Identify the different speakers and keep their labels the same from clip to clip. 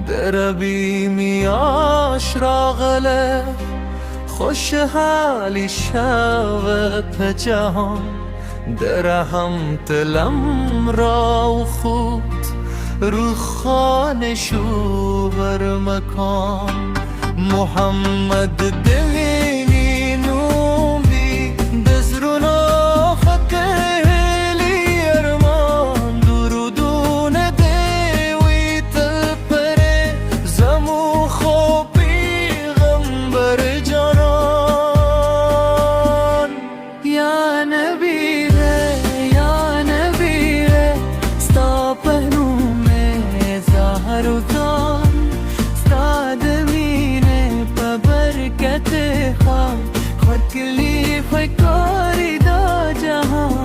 Speaker 1: دربی میاش راغله خوشحالی شود به جهان درهم تلم را و خود رو خانشو بر مکان محمد دمینی نوبی بزرنا فتلی ارمان درودون دیوی تپره زمو خوبی غمبر جانان یا نبی یا نبی ستا پهنوم زهرتان خود کلی فکاری دا جهان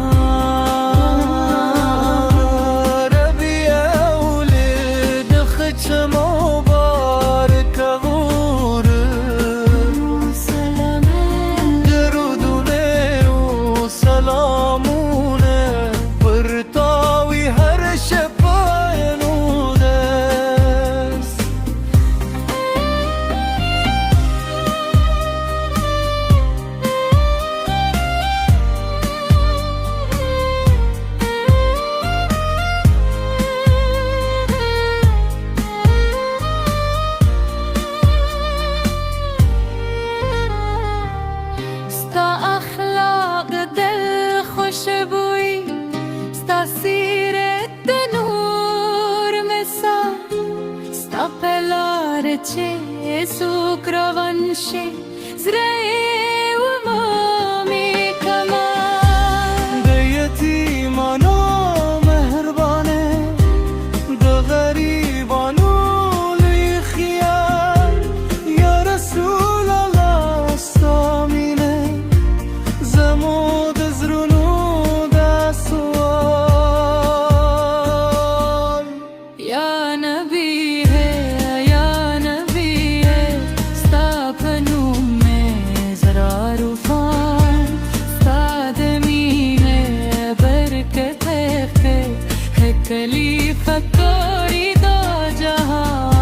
Speaker 1: ربی اولد خچ مبارک غور درودونه و سلامونه پرتاوی هر شپای نودست خوشبویی ستا سیرت نور مثال ستا پلار چه سوکروانشی زرعی و مامی کمان ده یتیمانو مهربانه ده غریبانو لوی خیال یا رسول الله استامینه زمود زرونو یا نبی ستا پنوم زرار و فان ستا دمینه برکت ہے کلی فکاری دا جهان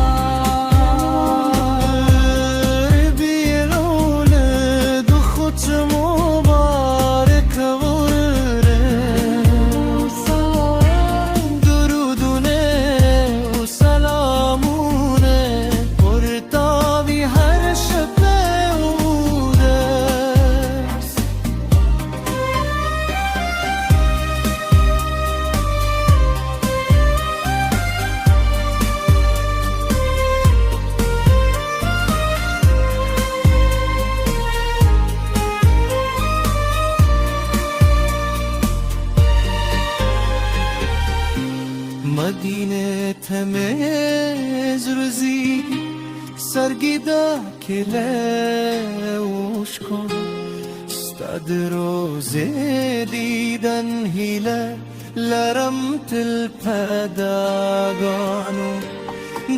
Speaker 1: ربی الولد خود مبارک غره درودونه و سلامونه پرتاوی هر شب اودست مدینه تمیز روزی سرگیدا کلوش کن استاد روزه دیدن هیله لرم تل پداگانو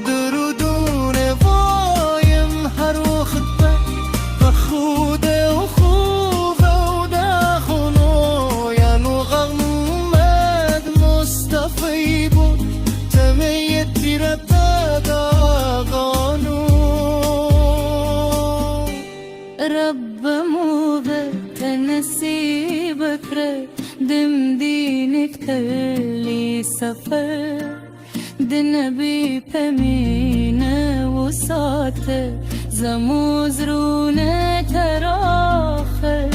Speaker 1: درودون وایم هر وقت بخوده و خوبه و داخنو یعنو غمد مصطفی بود تمیتی را داغانو رب موبت نصیب کرد دم دینک تلی سفر دنبی پمینه و ساته زموز رونه تراخه